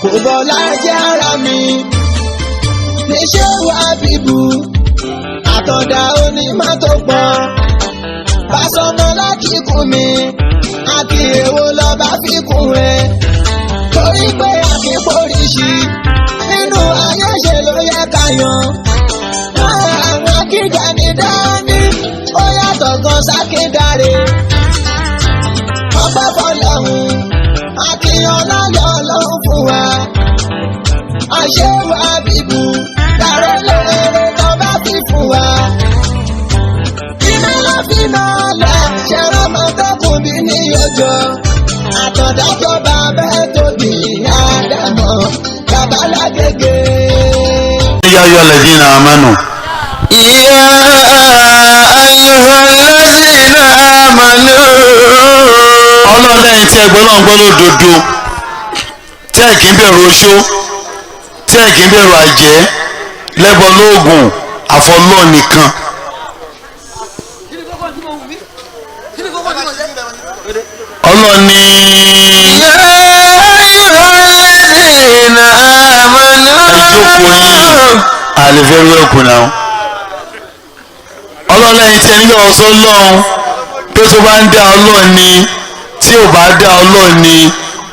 kò bọ́lá jẹ́ ara mi níṣẹ́ wà bíbù àtọ̀dá onímọ̀ tó pọ̀ Fásọmọ láti kún mi àti èwo lọ́ba fi kún rẹ̀ torí pé àkíkóríṣi nínú ayé ṣe ló yẹ ká yan àwọn akíjà ní dání ó yàtọ̀ gan sákídáre ọpẹ́ fọ́lọ́run akíyan lọ́yọ̀ ọlọ́run fún wa àṣewà bíbù dàrẹ́ lóore tó bá fi fún wa iná lọ ṣẹ́rọ mọ́tòkùn bí ní ọjọ́ àtọ̀dájọ́ bàbá tóbi àdàmọ́ babalágége. يا أيها الذين آمنوا يا أيها الذين آمنوا ọlọ́run lẹ́yìn tí ẹgbẹ́ náà gbọ́ lódodo tí ẹ̀ kì í bẹ̀rù oṣó tí ẹ̀ kì í bẹ̀rù àjẹ́ lẹ́bọ lóògùn àfọlọ́ nìkan. ọlọ́run ní. يا أيها الذين آمنوا ẹ̀jókòó yín àlefẹ́rú ẹ̀kùn náà. ọlọ́run lẹ́yìn tí ẹni yọ̀ ọ́ sọ́lọ́run pé tó bá ń dá ọlọ́run ni tí ò bá dá ọlọ́run ni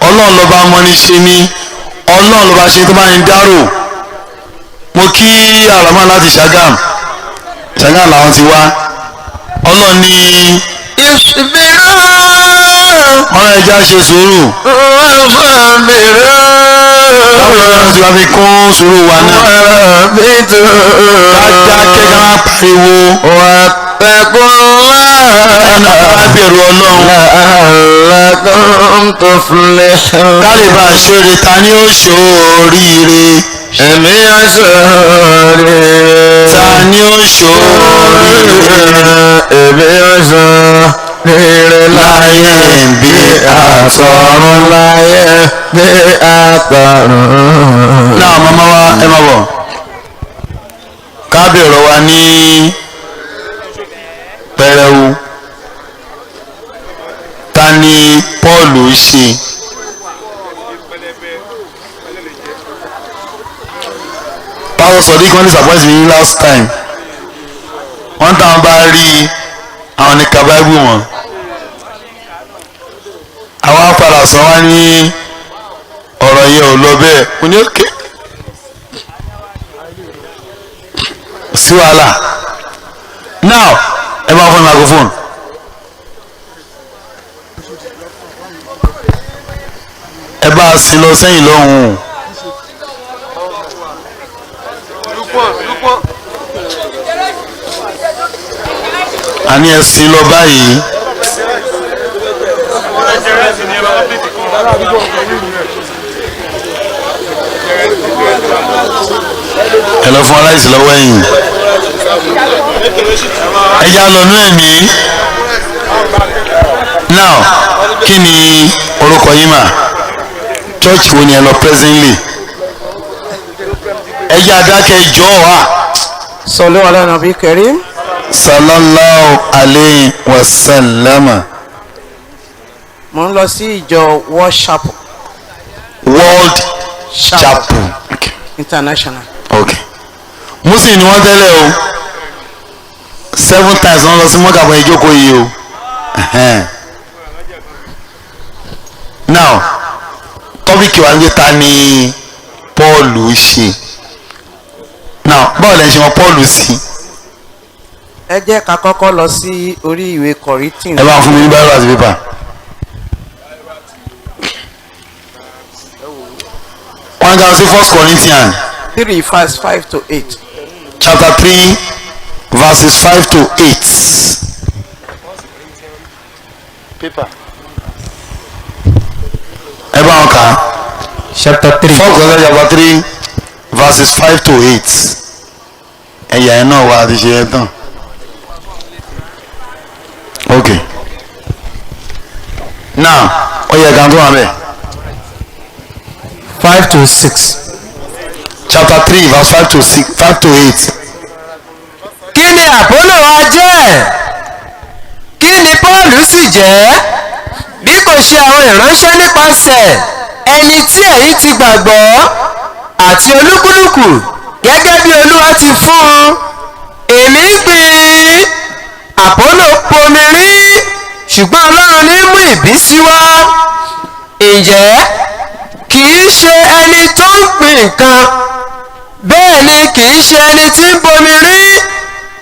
ọlọ́run lọ́ba mọ́ni ṣe ni ọlọ́run lọ́ba ṣe tó bá ń dárò. mo kí àràmà láti Ṣàgámù làwọn ti wá ọlọ́run ní. ìṣubírú ọ̀rọ̀ ẹja ṣe sùúrù. wọ́n fún bèrè. báwo ni wọ́n ti wá fi kún sùúrù wa náà. wọ́n bí tó. kájá kẹ́kẹ́ máa pariwo. wọ́n tẹ̀kọ́ wá. ẹnu bá bẹ̀rù ọlọ́run. la'allakum tuflihun. kálíbà ṣeré ta ni ó ṣoríire. èmi yóò ṣoríire. ta ni ó ṣoríire. èmi yóò ṣoríire láyé bí àtọ̀run láyé bí àtọ̀run. náà màmá wa ẹ máa bọ̀ kábẹ̀rọ̀ wa ní pẹrẹwu ta ni Pọ́ọ̀lù ṣe. Pastor Sodiq wọ́n disappoint me last time wọ́n táwọn bá rí àwọn ní ka báíbù wọn àwọn apàdà sọ wá ní ọ̀rọ̀ yẹn ò lọ bẹ́ẹ̀ mo ní òkè sí wàhálà now ẹ máa fún microphone. ẹ bá a sin lọ sẹ́yìn lọ́hùn-ún. àní ẹ sin lọ báyìí. ẹ lọ fún aláìsí lọ́wọ́ ẹ̀yìn. ẹ já lọ nú ẹ̀mí. now kí ni orúkọ yín mà church wo ni ẹ lọ presently. ẹ jẹ́ adákẹ́ ìjọ wa. Sallu ala nabi karim. sallallahu alayhi wa sallama. Mo ń lọ sí ìjọ World Chapel. Okay. International. Okay. Muslim ni wọ́n tẹ́lẹ̀ o 7 times wọ́n lọ sí mọ́kàbọ̀ ìjókòó yìí o. Now tọ́pìkì wa ń gbé ta ni Pọ́ọ̀lù ṣe. Now báwo lẹ ṣe wọn Pọ́ọ̀lù sí. Ẹ jẹ́ ká kọ́kọ́ lọ sí orí ìwé Kọ́ríńtì. ẹ bá fún mi ní báyọ̀ àti pépà. wọ́n ga sí 1 Corinthians 3 verse 5 to 8. chapter 3 verses 5 to 8. Paper. ẹ bá wọn kà á. chapter 3 1 Corinthians chapter 3 verses 5 to 8. ẹ̀yà ẹ̀ náà wà á ti ṣe ẹ̀ tán. Okay. Now ó yẹ kan tó wà bẹ́ẹ̀. 5 to 6. chapter 3 verse 5 to 6 5 to 8. kí ni àpólò wa jẹ́? kí ni Pọ́ọ̀lù sì jẹ́? bí kò ṣe àwọn ìránṣẹ́ nípasẹ̀ ẹni tí ẹ̀yin ti gbàgbọ́ àti olúkúlùkù gẹ́gẹ́ bí olúwa ti fún un. èmi gbìn, àpólò bomi rín, ṣùgbọ́n ọlọ́run ní mú ìbísí wá. ǹjẹ́ kì í ṣe ẹni tó ń gbìn nǹkan, bẹ́ẹ̀ ni kì í ṣe ẹni tí ń bomi rín,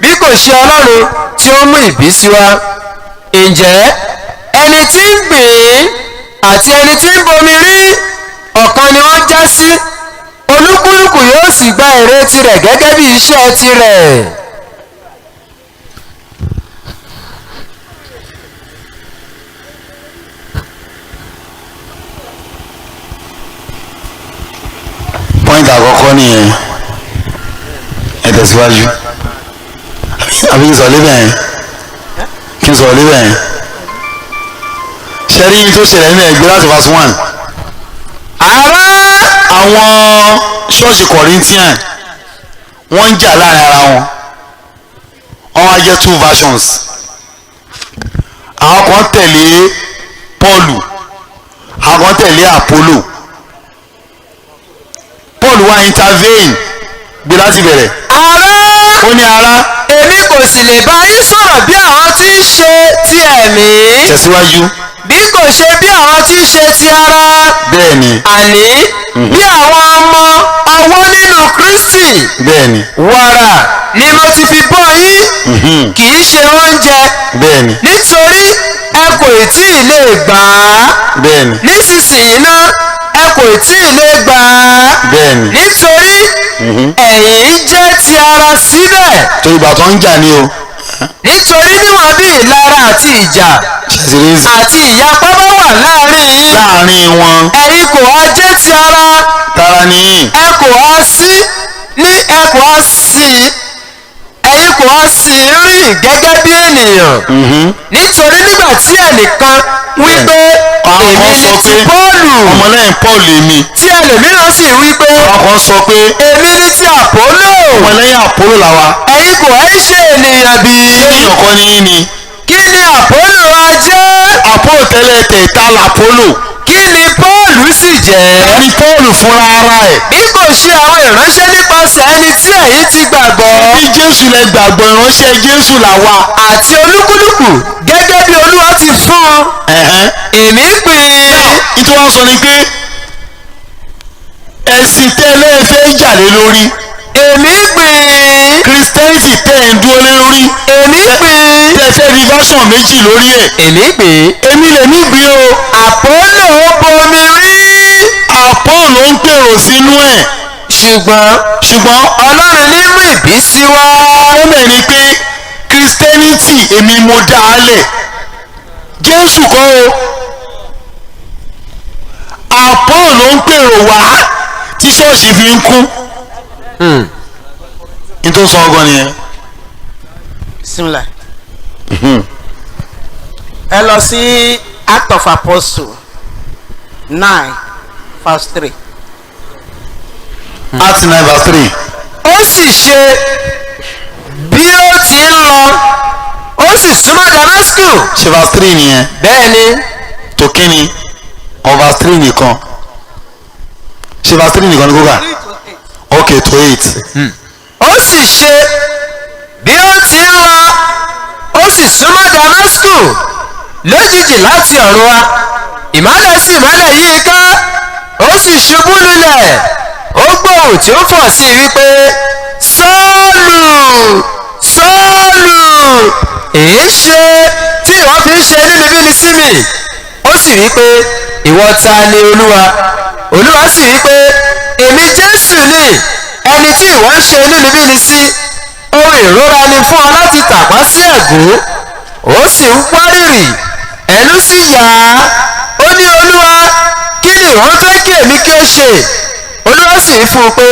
bí kò ṣe ọlọ́run tí ó mú ìbísí wá. ǹjẹ́ ẹni tí ń gbìn àti ẹni tí ń bomi rín ọ̀kan ni wọ́n já sí, olúkúlùkù yóò sì gba èrè tirẹ̀ gẹ́gẹ́ bí iṣẹ́ tirẹ̀. pọ́ìntì àkọ́kọ́ nìyẹn, ẹ tẹ̀síwájú àbí kí n sọ̀rọ̀ lébẹ̀ yẹn, kí n sọ̀rọ̀ lébẹ̀ yẹn. ṣe rí tó ṣẹlẹ̀ nínú ẹgbẹ́ láti verse 1. àwọn ṣọ́ọ̀ṣì Corinthian wọ́n ń jà láàrin ara wọn, wọ́n wá jẹ́ 2 versions. àwọn kan tẹ̀lé Paul, àwọn kan tẹ̀lé Apollo. Paul wá intervene gbé láti bẹ̀rẹ̀. ó ní ará, èmi kò sì lè bá yín sọ̀rọ̀ bí àwọn tí ń ṣe ti ẹ̀mí, tẹ̀síwájú. bí kò ṣe bí àwọn tí ń ṣe ti ara. bẹ́ẹ̀ni. àní bí àwọn ọmọ ọwọ́ nínú Kristi. bẹ́ẹ̀ni. wàrà ni mo ti fi bọ́ yín, kì í ṣe oúnjẹ. bẹ́ẹ̀ni. nítorí ẹ kò tí ì lè gbà á. bẹ́ẹ̀ni. nísinsìnyí náà ẹ kò tí ì lè gbà á. bẹ́ẹ̀ni. nítorí ẹ̀yin jẹ́ ti ara síbẹ̀. torí ìgbà tó ń jà ní o. nítorí níwọ̀n bí ìlara àti ìjà àti ìyapa bá wà láàrin yín. láàrin wọn. ẹ̀yin kò wá jẹ́ ti ara. tara nìyí. ẹ kò wá sí ní ẹ kò wá sí ẹ̀yin kò wá sí rìn gẹ́gẹ́ bí ènìyàn. nítorí nígbà tí ẹnìkan wí pé èmi ni ti Pọ́ọ̀lù, ọmọlẹ́yìn Paul èmi. tí ẹlòmíràn sì wí pé àwọn kan sọ pé èmi ni ti Àpólò, ọmọlẹ́yìn Apollo làwa. ẹ̀yin kò ẹ́ ṣe ènìyàn bí. ènìyàn kan ní yín ni. kí ni Àpólò wa jẹ́? Apollo tẹ́lẹ̀ tẹ̀ta l'Apollo. kí ni Pọ́ọ̀lù sì jẹ́? ní Paul fúnra ara ẹ̀. bí kò ṣe àwọn ìránṣẹ́ nípasẹ̀ ẹni tí ẹ̀yin ti gbàgbọ́. bí Jésù lẹ gbàgbọ́, ìránṣẹ́ Jésù làwa. àti olúkúlùkù gẹ́gẹ́ bí Olúwa ti fún un. èmi pín in. nítorí wọ́n sọ ni pé ẹ̀sìn tẹ́lẹ̀ fẹ́ jà lé lórí. èmi pín in. Christianity tẹ́ ẹ̀ ń dúró lé lórí. èmi pín in. tẹ́ fẹ́ rí version méjì lórí ẹ̀. èmi pín in. èmi lè ní gbé o. Àpólò bomi rín. Apollo ń pèrò sínú ẹ̀. ṣùgbọ́n Ọlọ́run ní mú ìbísí wá. ó mẹ̀ ni pé Christianity èmi mo dá a lẹ̀, Jésù kọ́ o. Apollo ń pèrò wá tí ṣọ́ọ̀ṣì fi ń kú. n tó sọ ọgọ́ nìyẹn. Bismillah. ẹ lọ sí Act of Apostle 9 verse 3. Acts 9 verse 3. ó sì ṣe bí ó ti ń lọ, ó sì súnmọ́ Damasku. ṣe verse 3 nìyẹn. bẹ́ẹ̀ ni. tó kíni ọ verse 3 nìkan. ṣe verse 3 nìkan ní kókà. ok to 8. ó sì ṣe bí ó ti ń lọ, ó sì súnmọ́ Damasku lójijì láti ọ̀run wá, ìmọ́lẹ̀ sì mọ́lẹ̀ yí i ká, ó sì ṣubú lulẹ̀, ó gbóhùn tí ó fọ̀ sí i wípé Sọ́ọ̀lù Sọ́ọ̀lù, èé ṣe tí ìwọ fi ń ṣe inúnibíni sí mi? ó sì wí pé ìwọ ta ni Olúwa? Olúwa sì wí pé èmi Jésù ni ẹni tí ìwọ ń ṣe inúnibíni sí. ohun ìrora ni fún ọ láti tàpá sí ẹ̀gún. ó sì ń wárìrì, ẹnu sì yà á. ó ní Olúwa, kí ni ìwọ fẹ́ kí èmi kí ó ṣe? Olúwa sì wí fún un pé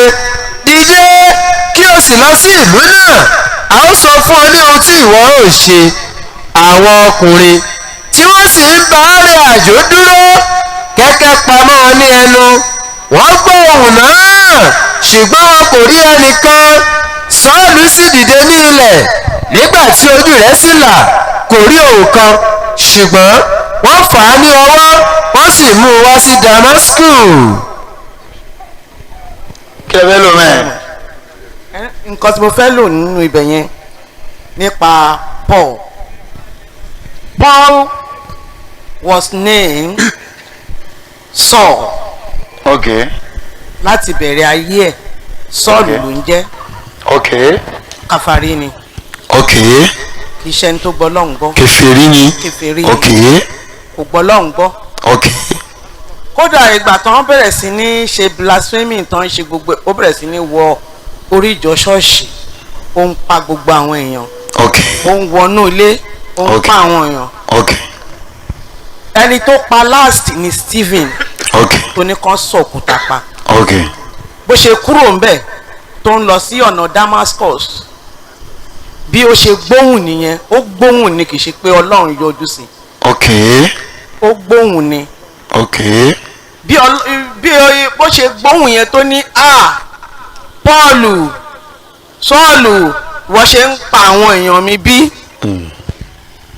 dìde kí o sì lọ sí ìlú náà, a ó sọ fún ọ ní ohun tí ìwọ ó ṣe. àwọn ọkùnrin tí wọ́n sì ń bá rìn àjò dúró kẹ́kẹ́ pamọ́ ní ẹnu, wọ́n gbọ́ ohùn náà, ṣùgbọ́n wọn kò rí ẹnìkan. Sọ́ọ̀lù sì dìde ní ilẹ̀, nígbà tí ojú rẹ̀ sì là, kò rí ohùn kan, ṣùgbọ́n wọ́n fà á ní ọwọ́ wọ́n sì mú un wá sí Damasku. kí ẹ fẹ́ lò mẹ́ẹ̀. nǹkan tí mo fẹ́ lò nínú ibẹ̀ yẹn nípa Paul. Paul was named Saul. ok láti bẹ̀rẹ̀ ayé ẹ̀ Sọ́ọ̀lù ló ń jẹ́. ok kàfàrí ni ok kì í ṣe ẹni tó gbọ́ lọ́hùn gbọ́. kèfèrí ni kèfèrí ni ok kò gbọ́ lọ́hùn gbọ́. ok kódà ìgbà tán bẹ̀rẹ̀ sí ní ṣe blasphemy tán ṣe gbogbo ó bẹ̀rẹ̀ sí ní wọ orí ìjọ ṣọ́ọ̀ṣì ó ń pa gbogbo àwọn èèyàn ok ó ń wọnú ilé ó ń Ok. pa àwọn èèyàn. ok ẹni tó pa last ni Stephen ok tó ní kán sọ̀kúta pa. ok bó ṣe kúrò ńbẹ̀ tó ń lọ sí ọ̀nà Damascus bí ó ṣe gbóhùn nìyẹn ó gbóhùn ni kì í ṣe pé Ọlọ́run yọjú sí ok ó gbóhùn ni ok bí bó ṣe gbóhùn yẹn tó ní Pọ́ọ̀lù Sọ́ọ̀lù wọ́n ṣe ń pa àwọn èèyàn mi bí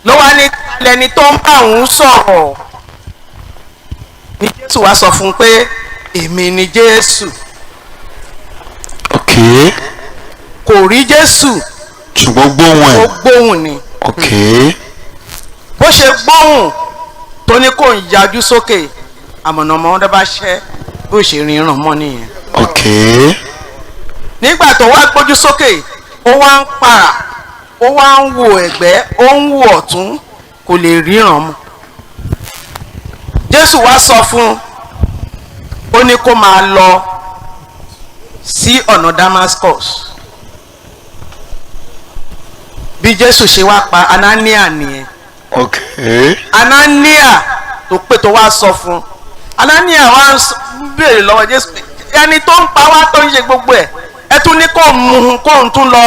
ló wá ní lẹni tó ń bá òun sọ̀rọ̀ ní Jésù wá sọ fún un pé èmi ni Jésù. ok kò rí Jésù ṣùgbọ́n gbóhùn ó ẹ̀ gbóhùn ni ok bó ṣe gbóhùn tó ní kò ń yájú sókè àmọ̀nàmọ́ wọn bá ṣẹ́ bó ṣe ríran mọ́ nìyẹn. ok nígbà tó wá gbójú sókè ó wá ń para ó wá ń wo ẹ̀gbẹ́ ó ń wo ọ̀tún kò lè ríran mọ́. Jésù wá sọ fún un ó ní kó máa lọ sí ọ̀nà Damascus bí Jésù ṣe wá pa Anania nìyẹn. ok Anania tó pé tó wá sọ fún Anania wá ń béèrè lọ́wọ́ Jésù ẹni tó ń pa wá tó ń ṣe gbogbo ẹ̀ ẹ tún ní kó mú kó ń tún lọ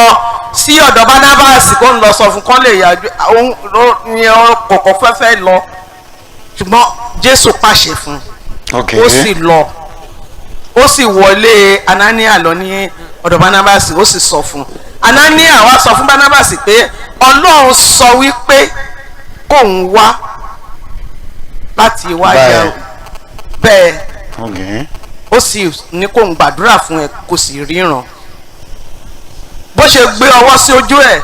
sí ọ̀dọ̀ Bánábásì kó ń lọ sọ fún kán lè yàjú òun ní kọ̀kọ́ fẹ́fẹ́ lọ ṣùgbọ́n Jésù pàṣẹ fún ok ó sì lọ ó sì wọlé Anania lọ ní ọ̀dọ̀ Bánábásì ó sì sọ fún Anania wá sọ fún Bánábásì pé Ọlọ́run sọ wípé kóun wá láti wá jẹ bẹ́ẹ̀ ok ó sì ní kóun gbàdúrà fún ẹ kó sì ríran bó ṣe gbé ọwọ́ sí ojú ẹ̀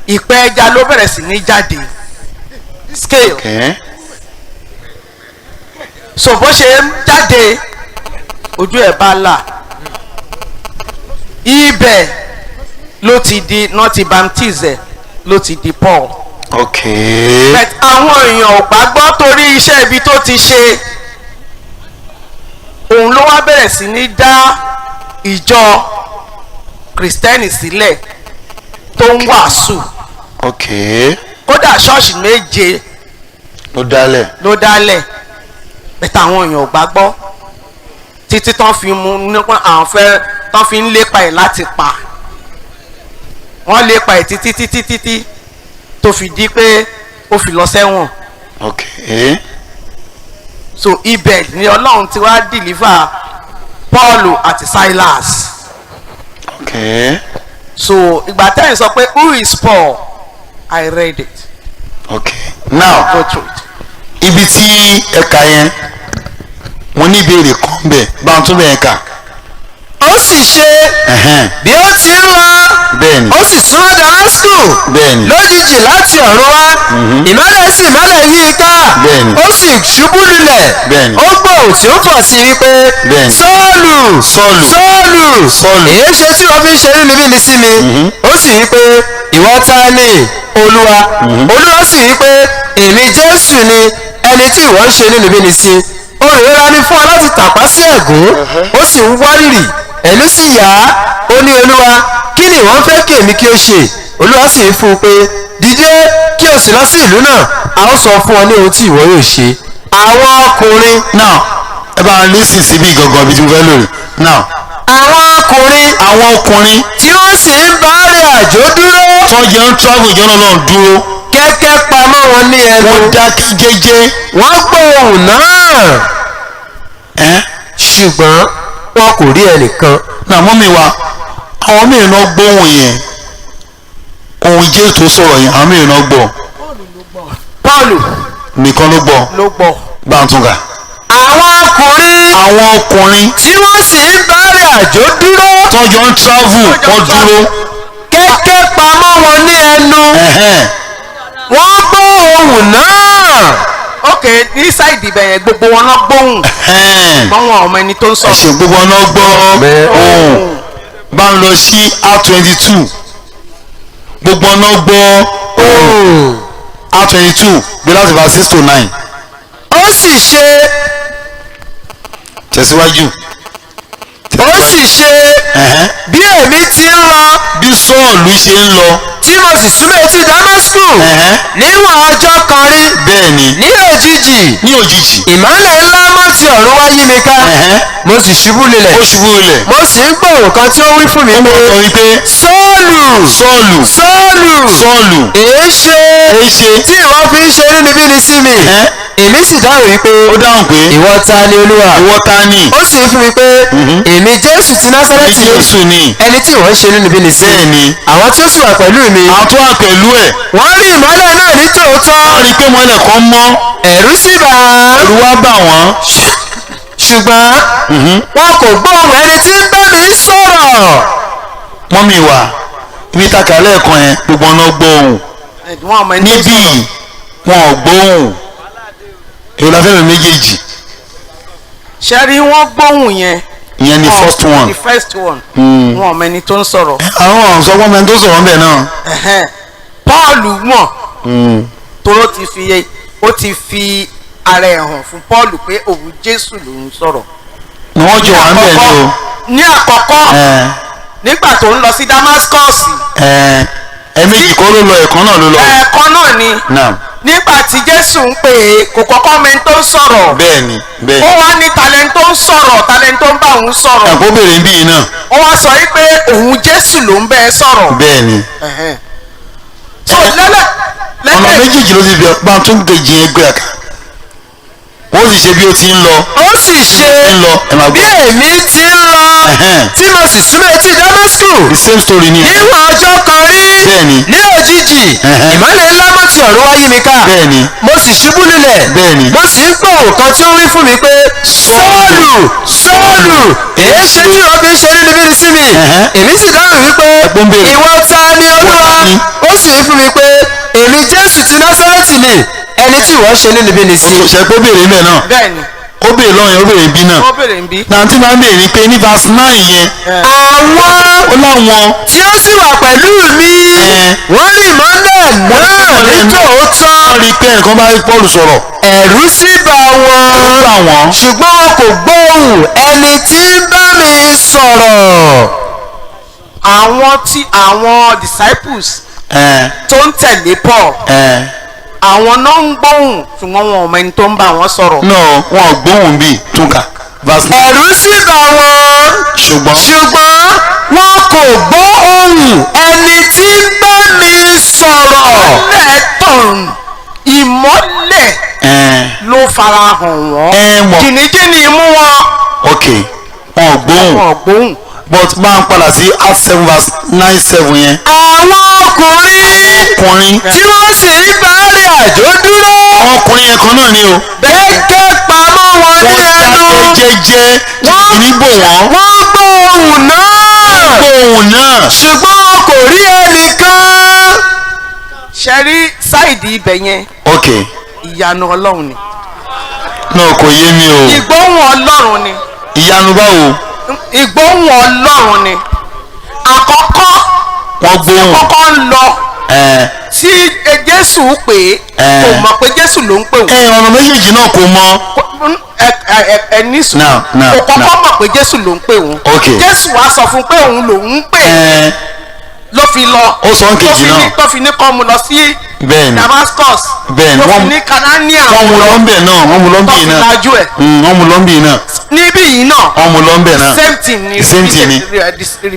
ìpẹ́ ẹja ló bẹ̀rẹ̀ sí ní jáde scale ok so bó ṣe ń jáde ojú ẹ̀ bá là ibẹ̀ ló ti di náà ti baptize ló ti di Paul. ok but àwọn èèyàn ò gbàgbọ́ torí iṣẹ́ ibi tó ti ṣe òun ló wá bẹ̀rẹ̀ sí ní dá ìjọ kìrìsìtẹ́nì sílẹ̀ tó ń wàásù ok kódà ṣọ́ọ̀ṣì méje ló dálẹ̀ bẹ̀tẹ̀ àwọn èèyàn ò gbàgbọ́ títí tán fi mú nípa àwọn fẹ́ tán fi ń lépa ẹ̀ láti pa wọ́n lépa ẹ̀ títí tó fi di pé ó fi lọ sẹ́wọ̀n. ok so ibẹ̀ ni Ọlọ́run ti wá deliver Paul àti Silas. ok so ìgbà tẹ́yìn sọ pé who is Paul I read it. ok now go through it. ibi tí ẹ̀ka yẹn mo ní ìbéèrè kan bẹ̀ bá ń tún bẹ̀ yẹn kà. ó sì ṣe bí ó ti ń lọ bẹ́ẹ̀ni ó sì súnmọ́ Damasku bẹ́ẹ̀ni lójijì láti ọ̀run wá ìmọ́lẹ̀ sì mọ́lẹ̀ yí i ká Bẹ́ẹ̀ni. ó sì ṣubú lulẹ̀ Bẹ́ẹ̀ni. ó gbóhùn tí ó pọ̀ sí i wípé Bẹ́ẹ̀ni. Sọ́ọ̀lù Sọ́ọ̀lù. èé ṣe tí wọ́n fi ń ṣe inúnibíni sí mi ó sì wí pé ìwọ ta ni Olúwa Olúwa sì wí pé èmi Jésù ni ẹni tí ìwọ ń ṣe inúnibíni sí olùrora ni fún ọ láti tàpá sí ẹ̀gún ó sì ń wárìrì ẹ̀lú sì yá ó ní Olúwa kí ni ìwọ ń fẹ́ kí èmi kí ó ṣe Olúwa sì ń fún un pé dìde kí o sì lọ sí ìlú náà a ó sọ fún ọ ní ohun tí ìwọ yóò ṣe àwọn ọkùnrin now ẹ bá ń lísì síbi gangan ibi tí mo fẹ́ lórí now àwọn ọkùnrin tí wọ́n sì ń bá rìn àjò dúró wọ́n jẹ́ ń travel ìjọ́nà náà dúró kẹ́kẹ́ pamọ́ wọn ní ẹnu wọ́n dákẹ́ jẹ́jẹ́ wọ́n gbóhùn náà ṣùgbọ́n wọn kò rí ẹnìkan. náà mọ́mí wa àwọn mìíràn náà gbóhùn yẹn ohun jẹ́ tó sọ̀rọ̀ yẹn àwọn mìíràn náà gbọ́. Paul nìkan ló gbọ́ ló gbọ́. bá ń tún kà. àwọn ọkùnrin tí tí wọ́n sì ń bá rìn àjò dúró tọ́jọ́ ń travel wọ́n dúró. kẹ́kẹ́ pamọ́ wọn ní ẹnu wọ́n gbọ́ ohùn náà. ok ní sáìdì ibẹ̀ yẹn gbogbo wọn náà gbóhùn gbọ́n wọn ọmọ ẹni tó ń sọ̀rọ̀. ẹ̀sìn gbogbo ọ̀nà gbọ́ ohùn bá ń lọ sí R22 gbogbo ọ̀nà gbọ́ ohùn R22 bí láti bá 6 to 9 ó sì ṣe tẹ̀síwájú. bí èmi ti ń lọ bí Sọ́ọ̀lù ṣe ń lọ tí mo sì súnmọ́ etí Damasku níwọ̀n ọjọ́ kan rí bẹ́ẹ̀ ni ní òjijì ní òjijì ìmọ́lẹ̀ ńlá mọ́ ti ọ̀run wá yí mi ká mo sì ṣubú ó lulẹ̀ ṣubú ilẹ̀ mo sì ń gbòòrò kan tí ó wí fún mi ó pé sọ wípé Sọ́ọ̀lù Sọ́ọ̀lù Sọ́ọ̀lù èéṣe èéṣe tí ìwọ fi ń ṣe inúnibíni sí mi èmi sì dáhùn wípé ó dáhùn pé ìwọ ta ni Olúwa ìwọ ta ni ó sì ń fún mi pé èmi Jésù ti Násárẹ́tì Jésù ni ẹni tí ìwọ ń ṣe inúnibíni sí bẹ́ẹ̀ ni àwọn tí ó sì wà pẹ̀lú mi àwọn tó wà pẹ̀lú ẹ̀ wọ́n rí ìmọ́lẹ̀ náà ní tòótọ́ wọ́n rí i pé mọ́lẹ̀ kan mọ́ ẹ̀rù sì bà á ẹ̀rù wá bà wọ́n ṣùgbọ́n wọn kò gbóhùn ẹni tí ń bá mi sọ̀rọ̀. mọ́mí wa ibi takà lẹ́ẹ̀kan yẹn gbogbo ọ̀nà gbóhùn wọn ọmọ ẹni tó ń níbí sọ̀rọ̀. wọn ò gbóhùn èyí la fẹ́ràn méjèèjì ṣẹ́rí wọ́n gbóhùn yẹn. ìyẹn ni first one the first one. wọn ọmọ ẹni tó ń sọ̀rọ̀. àwọn ọ̀sọ́gbọ́n mẹ́rin tó sọ̀rọ̀ ńbẹ̀ náà Pọ́ọ̀lù mọ̀ toró ti fi ara ẹ̀ hàn fún Pọ́ọ̀lù pé òun Jésù ló ń sọ̀rọ̀. ni wọ́n jọ wà ńbẹ̀ ni o ní àkọ́kọ́ nígbà tó ń lọ sí Damascus. ẹ̀ẹ̀mejì kọ́ ló lọ ẹ̀kan náà ló lọ. ẹ̀ẹ̀kan náà ni nígbà tí Jésù ń pè é kò kọ́kọ́ mẹ́ni tó ń sọ̀rọ̀. bẹ́ẹ̀ni bẹ́ẹ̀ni. ó wá ní talent tó ń sọ̀rọ̀ talent tó ń bá òun sọ̀rọ̀. ẹ̀kọ́ bèrè ń bí iná. ó wá sọ yìí pé òun Jésù ló ń bẹ́ ẹ sọ̀rọ̀. bẹ́ẹ̀ni. so lẹ́lẹ̀ ọ̀nà méjèèjì ló ti bẹ̀ pa tó ń kejì yẹn gbé àká ó sì ṣe bí ó ti ń lọ. ó sì ṣe bí èmi ti ń lọ tí mo sì súnmọ́ etí Damasku. the same story ni. níwọ̀n ọjọ́ kan rí bẹ́ẹ̀ni ní òjijì ìmọ́lẹ̀ ńlá mọ́ ti ọ̀run wá yí mi ká. bẹ́ẹ̀ni mo sì ṣubú lulẹ̀. bẹ́ẹ̀ni mo sì ń gbòòrò kan tí ó wí fún mi pé Sọ́ọ̀lù Sọ́ọ̀lù èé ṣe tí wọ́n fi ń ṣe inúnibíni sí mi. èmi sì dáhùn wípé ìwọ ta ni Olúwa ó sì ń fún mi pé èmi Jésù ti Násárẹ́tì ni ẹni tí ìwọ ṣe inúnibíni sí. ṣẹ̀gbọ́n bèrè ń bẹ̀ náà. bẹ́ẹ̀ni. ó bèrè lọ́yìn ó bèrè ń bí náà. ó bèrè ń bí. náà tí máa ń bèrè ni pé ní verse 9 yẹn. àwọn ó láwọn. tí ó sì wà pẹ̀lú mi wọ́n rí ìmọ́lẹ̀ náà ní tòótọ́. wọ́n rí i pé nǹkan bá rí Pọ́ọ̀lù sọ̀rọ̀. ẹ̀rù sì bà wọ́n ṣùgbọ́n wọn kò gbóhùn ẹni tí ń bá mi sọ̀rọ̀. àwọn disciples tó ń tẹ̀lé Paul àwọn náà ń gbóhùn ṣùgbọ́n wọn ò mọ ẹni tó ń bá wọn sọ̀rọ̀. no wọn ò gbóhùn bíi túnkà. ẹ̀rù sì bà wọ́n ṣùgbọ́n wọn kò gbọ́ ohùn ẹni tí ń bá mi sọ̀rọ̀. ìmọ́lẹ̀ tàn ìmọ́lẹ̀ ló fara hàn wọ́n jìnnìjìnnì mú wọn. ok wọn ò gbóhùn but máa ń padà sí Acts 7 verse 9-7 yẹn. àwọn ọkùnrin tí wọ́n sì ń bá rìn àjò dúró. àwọn ọkùnrin yẹn kan náà ni o. kẹ́kẹ́ pamọ́ wọn ní ẹnu. wọ́n jẹ́jẹ́ jìnnì bò wọ́n. wọ́n gbọ́ ohùn náà. ṣùgbọ́n wọn kò rí ẹnìkan. ṣe rí sáìdì ibẹ̀ yẹn. ok. ìyanu Ọlọ́run ni. náà kò yé mi o. ìgbóhùn Ọlọ́run ni. ìyanu báwo. ìgbóhùn Ọlọ́run ni. àkọ́kọ́ wọ́n gbóhùn. àkọ́kọ́ ń lọ. tí Jésù pè é kò mọ̀ pé Jésù ló ń pè wọ́n. ọ̀nà méjèèjì náà kò mọ̀. ẹ ní sùn. kò kọ́kọ́ mọ̀ pé Jésù ló ń pè wọ́n. Jésù wá sọ fún pé òun lòun ń pè é. ló fi lọ. ó sọ ń kejì náà. tó fi ní kọ́ mu lọ sí Damascus. bẹ́ẹ̀ni tó fi ní Kanania. wọ́n mu lọ́nbẹ̀ náà wọ́n mu lọ́nbẹ̀ náà. tó fi lajú ẹ̀. wọ́n mu lọ́nbẹ̀ náà. níbí yìí náà. wọ́n mu lọ́nbẹ̀ náà. same thing ni. same thing ni.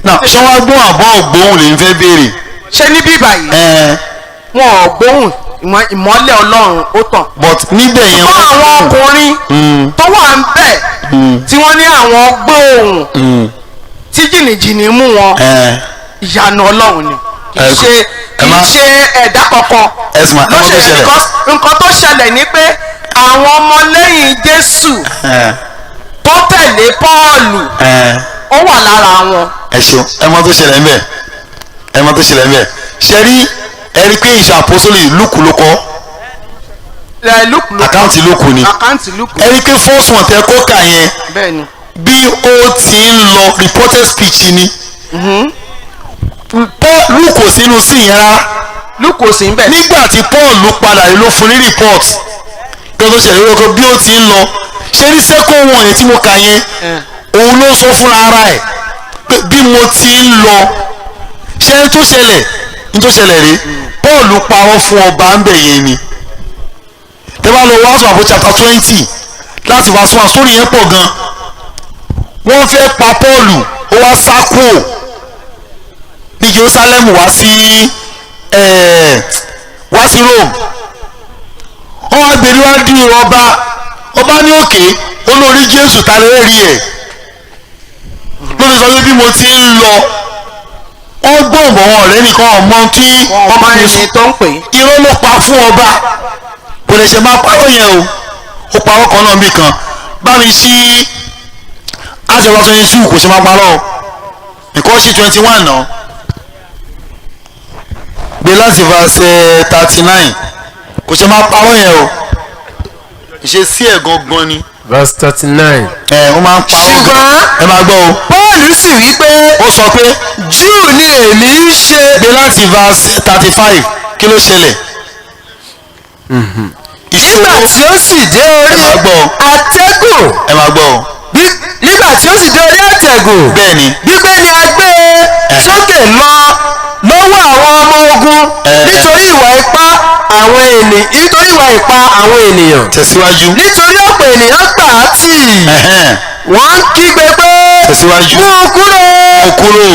náà ṣé wọ́n á gbóhùn àbọ̀ ògbóhùn lè ń fẹ́ béèrè. ṣé níbí báyìí. wọn ò gbóhùn ìmọ́lẹ̀ Ọlọ́run ó tàn. but níbẹ̀ yẹn wọ́n àwọn ọkùnrin tó wà ń bẹ̀ tí wọ́n ní àwọn gbóhùn tí jìnnìjìnnì mú wọn ìyanu Ọlọ́run ni kì í í ṣe ẹ̀dá kankan ẹ̀sùn ló àwọn tó ṣẹlẹ̀ ṣẹlẹ̀. because nǹkan tó ṣẹlẹ̀ ni pé àwọn ọmọlẹ́yìn Jésù tó tẹ̀lé Pọ́ọ̀lù ó wà lára wọn. ẹ ṣeun ẹ mọ̀ tó ṣẹlẹ̀ ń bẹ̀ ẹ mọ̀ tó ṣẹlẹ̀ ń bẹ̀ ṣe rí ẹ rí pé ìṣe àpọ́sólì Lúùkù ló kọ́ àkáǹtì Lúùkù ni ẹ rí pé first one tẹ kó kà yẹn bẹ́ẹ̀ni bí ó ti ń lọ reported speech ni Lúùkù kò sínú sí yẹn rárá Lúùkù kò sí ń bẹ̀. nígbà tí Paul padà ló fún ní report pé tó ṣẹlẹ̀ lóko bí ó ti ń lọ ṣe rí second one yẹn tí mo kà yẹn òun ló sọ fúnra ara ẹ̀ pé bí mo ti ń lọ ṣe ń tó ṣẹlẹ̀ ń tó ṣẹlẹ̀ rí Paul parọ́ fún ọba ń bẹ̀ yẹn ni tẹ́ bá lọ wá sọ àbò chapter 20 láti verse 1 sórí yẹn pọ̀ gan wọ́n fẹ́ pa Paul ó wá sá kúrò ní Jerusalem wá sí Rome wọ́n wá gbèrú wá di ọba ní òkè olórí Jésù ta lè rí ẹ̀ lórí sọ pé bí mo ti ń lọ wọ́n gbọ̀ngbọ̀n wọn ọ̀rẹ́ nìkan ọmọ tí ọmọ ẹni tó ń pè irọ́ ló pa fún ọba kò lè ṣe máa parọ́ yẹn o ó parọ́ kan náà bí kan bá mi ṣí àṣẹwà 22 kò ṣe máa parọ́ nǹkan ṣí 21 náà gbé láti verse 39 kò ṣe máa parọ́ yẹn o ìṣesí ẹ̀ gangan ni. verse 39. ó máa ń parọ́ ṣùgbọ́n ẹ máa gbọ́ o. Paul sì wí pé ó sọ pé Júù ni èmi ń ṣe. gbé láti verse 35 kí ló ṣẹlẹ̀. nígbà tí ó sì dé orí àtẹ́gùn. ẹ máa gbọ́ o. nígbà tí ó sì dé orí àtẹ́gùn. bẹ́ẹ̀ni. gbígbé ni a gbé sókè lọ lọ́wọ́ àwọn ọmọ ogun nítorí ìwà ipá àwọn ènìyàn. tẹ̀síwájú. nítorí ọ̀pọ̀ ènìyàn gbà á tì. wọ́n ń kígbe pé tẹ̀síwájú. mú un kúrò.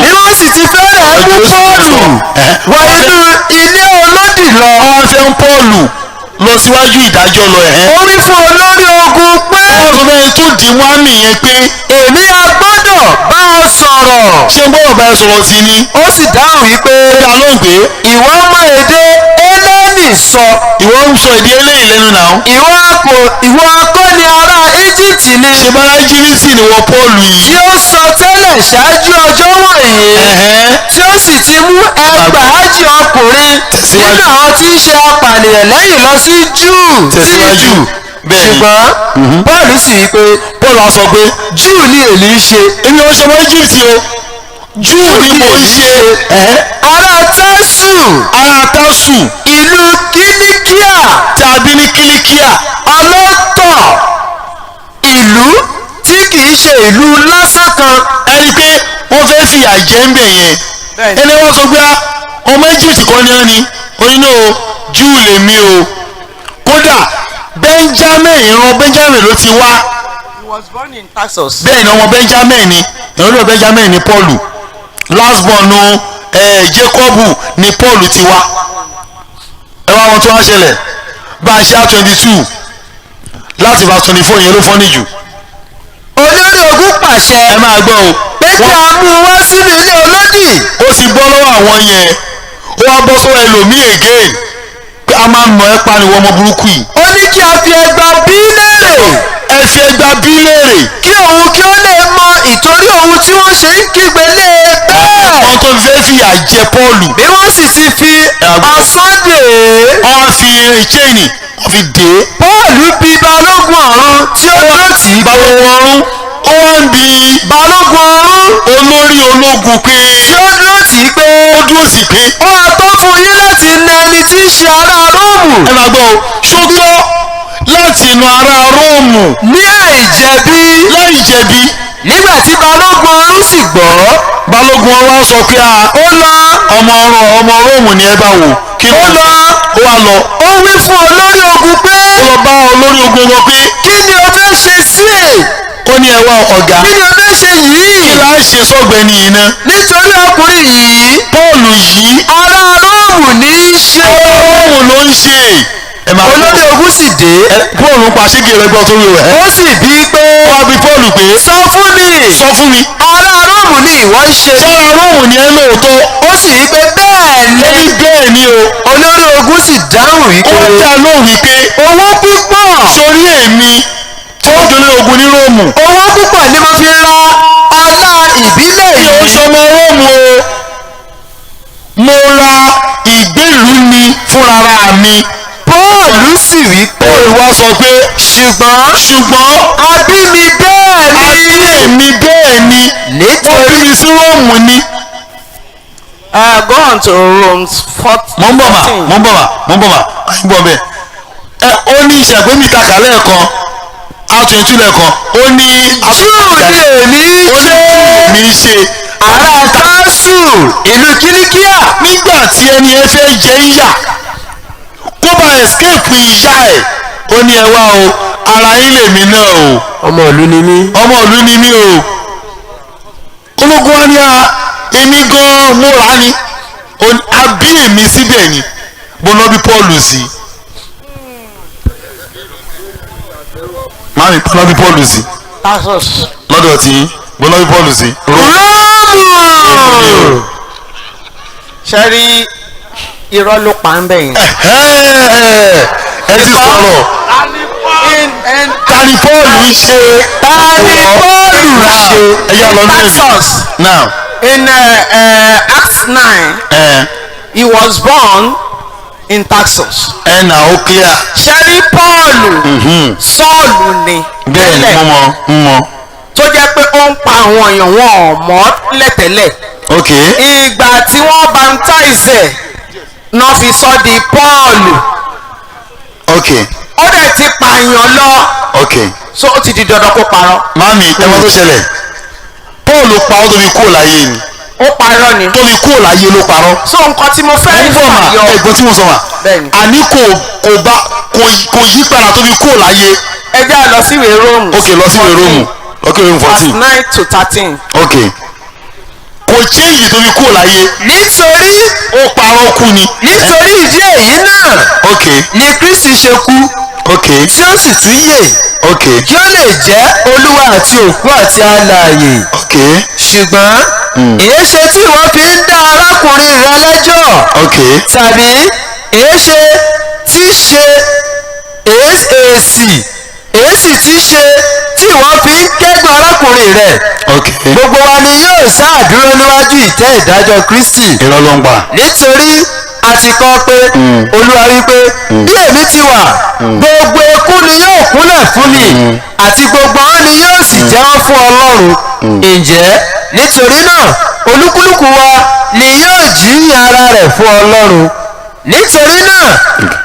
ni wọ́n sì ti fẹ́rẹ̀ mú Pọ́ọ̀lù wọ inú ilé olódì lọ. wọ́n fẹ́ ń Pọ́ọ̀lù lọ síwájú ìdájọ́ lọ ẹ̀. ó wí fún olórí ogun pé. wọ́n sọ bẹ́ẹ̀ tó dì wá nìyẹn pé. èmi a gbọ́dọ̀ bá ọ sọ̀rọ̀. ṣé ń gbọ́dọ̀ bá ẹ sọ̀rọ̀ sí ni. ó sì dáhùn wípé. ta ló ń gbé. ìwọ mọ èdè Élénì sọ. ìwọ ń sọ èdè eléyìí lẹ́nu náà. ìwọ kọ́ ni ará Íjíbítì ni. ṣe bára Íjíbítì ni wọ́n Pọ́ọ̀lù yìí. tí ó sọ tẹ́lẹ̀ ṣáájú ọjọ́ wọ̀nyí. tí ó sì ti mú ẹgbàájì ọkùnrin nínú àwọn tí ń ṣe apànìyàn lẹ́yìn lọ sí Júù. tẹ̀síwájú. bẹ́ẹ̀ni. ṣùgbọ́n Paul sì wí pé. Paul á sọ pé Júù ni èmi ń ṣe. èmi ò ṣọmọ Íjíbítì o. Júù ni mo ń ṣe. ará Tásù. ará Tásù. ìlú Kílíkíà. tàbí ní Kílíkíà. ọlọ́tọ̀ ìlú tí kìí ṣe ìlú lásán kan. ẹni pé wọ́n fẹ́ fìyà jẹ ń bẹ̀ yẹn. ẹni wọ́n sọ pé ọmọ Íjíbítì kan ní ọ́ ni onínú Júù lèmi o. kódà Benjamin ìran Benjamin ló ti wá. He was born in Tarsus. bẹ́ẹ̀ ni ọmọ Benjamin ni ìrànlọ́wọ́ Benjamin ni Paul last born Jacob ni Paul ti wá. ẹ wá wọn tó wá ṣẹlẹ̀ bá a ṣe á 22 láti verse 24 yẹn ló fọ́nì jù. olórí ogun pàṣẹ. ẹ máa gbọ́ o. pé kí a mú un wá sínú ilé olódì. ó sì bọ́ lọ́wọ́ àwọn yẹn ó wá bọ́ sọ́wọ́ ẹlòmíì again pé a máa nà ẹ́ pariwo ọmọ burúkú yìí. ó ní kí a fi ẹgba bí léèrè. ẹ fi ẹgba bí léèrè. kí òun kí ó lè mọ ìtorí òun tí wọ́n ṣe ń kígbe lé e bẹ́ẹ̀. wọ́n tó fẹ́ fìyà jẹ Pọ́ọ̀lù. bí wọ́n sì ti fi ọ̀sán dè é. wọ́n fi chain wọ́n fi dè é. Pọ́ọ̀lù bi balógun ọ̀run tí ó dúró tì í. balógun ọ̀run ó wá ń bi balógun ọ̀run olórí ológun pé tí ó dúró tì í pé. ó dúró sí pé. ó wá tó fún yín láti na ẹni tí í ṣe ará Róòmù. ẹ máa gbọ́ o ṣótọ́ láti inú ará Róòmù. ní àìjẹ̀bi. láì jẹ̀bi. nígbà tí balógun ọ̀run sì gbọ́. balógun ọ̀run wá sọ pé ó lọ. ọmọ Róòmù ni ẹ bá wò. kí ló lọ. ó wá lọ. ó wí fún olórí ogun pé. ó lọ bá olórí ogun wọn pé. kí ni o fẹ́ ṣe sí è. ó ní ẹ wá ọ̀gá. kí ni o fẹ́ ṣe yìí. kí la ṣe sọ́gbẹ́ni yìí ná. nítorí ọkùnrin yìí. Pọ́ọ̀lù yìí. ará Róòmù ní í ṣe. ará Róòmù ló ń ṣe. olórí ogun sì dé. Pọ́ọ̀lù pa ṣégi rẹ gbọ́ tó wí rẹ̀. ó sì bí pé. wọ́n á bi Pọ́ọ̀lù pé. sọ fún mi. sọ fún mi. ará Róòmù róòmù ni ìwọ ń ṣe. sára róòmù ni ẹ lóòótọ́. ó sì wí pé bẹ́ẹ̀ ó ni. ní bẹ́ẹ̀ ni o. olórí ogun sì dáhùn wípé. ó dá lóhùn wípé owó púpọ̀. sórí èmi tí ó jolé ogun ní róòmù. owó púpọ̀ ni mo fi ra ọlá ìbílẹ̀ mi ò yìí. sọmọ róòmù o. mo ra ìgbélùú ni fúnra mi. Pọ́ọ̀lù sì wí pé. Paul wá sọ pé ṣùgbọ́n a bí mi bẹ́ẹ̀ ni. ayé mi bẹ́ẹ̀ ni wọ́n bí mi sí róòmù ni. Go on to Romans 14. mo ń bọ̀ bẹ́ẹ̀ ó ní ìṣàgbémi kàkà lẹ́ẹ̀kan àtúntò lẹ́ẹ̀kan ó ní èmi ṣe ará Tásù ìlú Kìlíkíà. nígbà tí ẹni ẹ fẹ́ jẹ ìyà kó bá escape ìyá ẹ̀ ó ní ẹ wá o ara yín lèmi náà o. ọmọ ìlú ni mí. ọmọ ìlú ni mí o. ológun wa ní èmi gan-an mo rà á ni a bí èmi síbẹ̀ ni mo lọ bí Paul sí. máa mi lọ bí Paul sí. lọ́dọ̀ tí mo lọ bí Paul sí. Róòmù. ṣe rí irọ́ ló pa ń bẹ̀ yẹn. ẹ ti sọ̀rọ̀ tani Paul ń ṣe. ẹ̀yà lọ ní Taxus. now. In Acts 9, he was born in Taxus. Ẹ̀nà ó clear. Ṣẹ́rí Pọ́ọ̀lù Sọ́ọ̀lù ni. Bẹ́ẹ̀ ni mo mọ̀. Tó jẹ́ pé ó ń pa àwọn èèyàn wọn ò mọ̀ lẹ́tẹ̀lẹ̀. Ok. Ìgbà tí wọ́n baptize ẹ̀ náà fi sọ di Pọ́ọ̀lù. Ok. Ó dẹ̀ ti pààyàn lọ. Ok. So ó ti di dandan kó parọ́. Mami ẹ̀wọ̀n tó ṣẹlẹ̀ Paul pa ó tóbi kúrò láyé ni. Ó parọ́ ni. Tóbi kúrò láyé ló parọ́. So nǹkan tí mo fẹ́ ń bọ̀ mà ẹ̀gbọ́n tí mo sọ mà. Bẹ́ẹ̀ni. Àní kò yí padà tóbi kúrò láyé. Ẹ jẹ́ lọ sí ìwé Róòmù. Ok lọ sí ìwé Róòmù. Ok Róòmù 14. Verse 9 to 13. Ok. Kò change tóbi kúrò láyé. nítorí ó parọ́ kú ni. nítorí ìdí èyí náà. Ok. ni Kristi ṣe kú. Ok. tí ó sì tún yè. Ok. kí ó lè jẹ́ olúwa àti òkú àti alààyè. Ok. ṣùgbọ́n èéṣe tí wọ́n fi ń dá arákùnrin rẹ lẹ́jọ́. Ok. tàbí èéṣe tí ṣe èsì tí ṣe tí wọ́n fi ń kẹ́gàn arákùnrin rẹ. Ok. gbogbo wa ni yóò sáà dúró níwájú ìtẹ́ ìdájọ́ Kristi. irọ́ ló ń pa. nítorí a ti kọ pé olúwa wí pé bí èmi ti wà gbogbo eku ni yóò kúnlẹ̀ fún mi àti gbogbo wọn ni yóò sì jẹ́wọ́ fún Ọlọ́run. ǹjẹ́ nítorí náà olúkúlùkù wa ni yóò jíyìn ara rẹ̀ fún Ọlọ́run. nítorí náà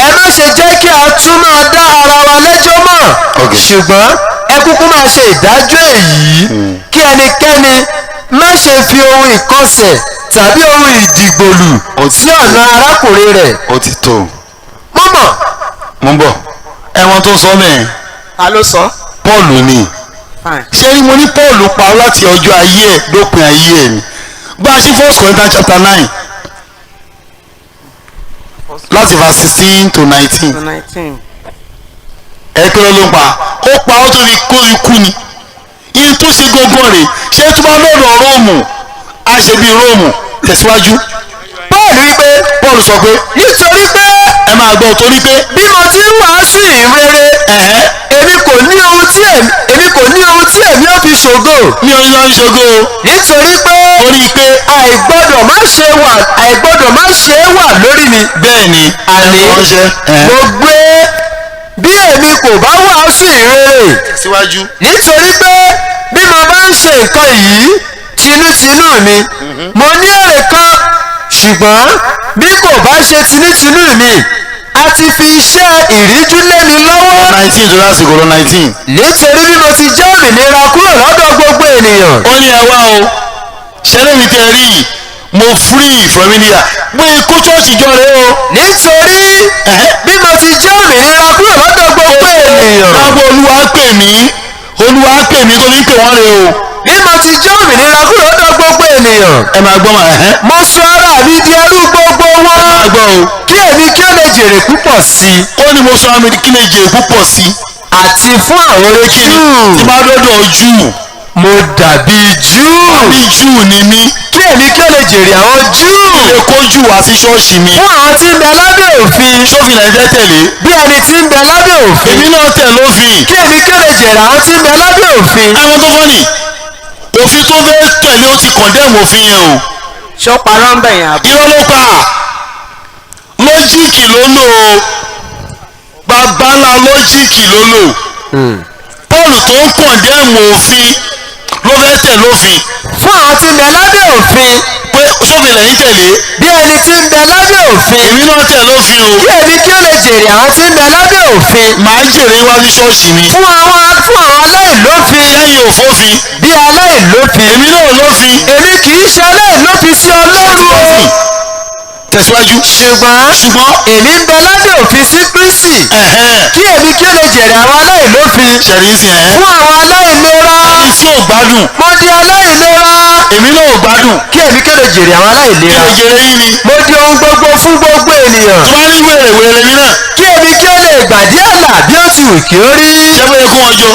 ẹ má ṣe jẹ́ kí a tún máa dá ara wa lẹ́jọ́ mọ́ ṣùgbọ́n ẹ kúkú máa ṣe ìdájọ́ èyí kí ẹnikẹ́ni má ṣe fi ohun ìkọsẹ̀ tàbí ohun ìdìgbòlù sí ọ̀nà arákùnrin rẹ̀. ó ti tó. mo bọ̀ ẹ̀wọ̀n tó sọ mẹ́ẹ̀. Ta ló sọ? Paul ni. ṣé rí mo ní Paul pa láti ọjọ́ ayé ẹ̀ dópin ayé ẹ̀ ni. bá a ṣe 1 Corinthians chapter 9 láti verse 16 to 19. ẹ pé ló ń pa ó pa ó tó fi kó ikú ni. ihun tó ṣe gbọ́ngàn rẹ̀ ṣé tó bá lọ́rọ̀ Róòmù a ṣe bí Róòmù tẹ̀síwájú. Paul sọ pé nítorí pé ẹ máa gbọ́ torí pé bí mo ti ń wàásù ìrere èmi kò ní ohun tí èmi ò fi ṣògo. mi ò ní lọ ṣògo. nítorí pé torí pé àìgbọ́dọ̀ má ṣe wà lórí mi. bẹ́ẹ̀ ni àní mo gbé bí èmi kò bá wàásù ìrere. síwájú. nítorí pé bí mo bá ń ṣe nǹkan yìí tinútinú mi mo ní èrè kan ṣùgbọ́n bí kò bá ṣe tinútinú mi a ti fi iṣẹ́ ìríjú lé mi lọ́wọ́. 19 tó lásìkò lọ 19. nítorí bí mo ti jẹ́ òmìnira kúrò lọ́dọ̀ gbogbo ènìyàn. ó ní ẹ wá o ṣẹlẹ̀ mi tẹ rí i mo free from India pé kó ṣọ́ọ̀ṣì jọ rẹ o. nítorí bí mo ti jẹ́ òmìnira kúrò lọ́dọ̀ gbogbo ènìyàn. lágbo olúwa pè mí tó ní pè wọ́n rẹ o. bí mo ti jẹ́ òmìnira kúrò lọ́dọ̀ gbogbo ènìyàn. ẹ máa gbọ́ mà mo sọ ara mi di ẹrú gbogbo wọn. ẹ máa gbọ́ o. kí èmi kí ó lè jèrè púpọ̀ sí i. ó ní mo sọ àmì kí lè jèrè púpọ̀ sí i. àti fún àwọn Júù. tí bá dọ́dọ̀ Júù mo dàbí Júù ní Júù ni mí kí èmi kí ó lè jèrè àwọn Júù lè kó Júù wá sí ṣọ́ọ̀ṣì mi fún àwọn tí ń bẹ lábẹ́ òfin ṣófin lẹ́yìn fẹ́ tẹ̀lé bí ẹni tí ń bẹ lábẹ́ òfin èmi náà tẹ̀ lófin kí èmi kí ó lè jèrè àwọn tí ń bẹ lábẹ́ òfin. àwọn tó fọ́ ni òfin tó fẹ́ tẹ̀lé ó ti kọ̀ndẹ́mù òfin yẹn o ṣó parọ́ ń bẹ̀ yẹn àbí. irọ́ ló pa lọ́jíìkì ló lò ó bàbá ńlá lọ́jíìkì ló lò Paul tó ń kọ̀ndẹ́mù òfin ló fẹ́ tẹ̀ lófin fún àwọn tí ń bẹ lábẹ́ òfin pé sófin lẹ́yìn tẹ̀lé bí ẹni tí ń bẹ lábẹ́ òfin èmi náà tẹ̀ lófin o kí èmi kí ó lè jèrè àwọn tí ń bẹ lábẹ́ òfin màá jèrè wá sí ṣọ́ọ̀ṣì mi fún àwọn aláìlófin lẹ́yìn òfófin bí aláìlófin èmi náà lófin èmi kì í ṣe aláìlófin sí Ọlọ́run o tẹ̀síwájú ṣùgbọ́n èmi ń bẹ lábẹ́ òfin sí Kristi kí èmi kí ó lè jèrè àwọn aláìlófin ṣẹ̀rí sí fún àwọn aláìlera ẹni tí ò gbádùn mo di aláìlera èmi náà ò gbádùn kí èmi kí ó lè jèrè àwọn aláìlera kí lè jèrè yín ni mo di ohun gbogbo fún gbogbo ènìyàn tó bá ní wèrè wèrè mi náà kí èmi kí ó lè gbàdí àlà bí ó ti wù kí ó rí. ṣé bóyá kó wọn jọ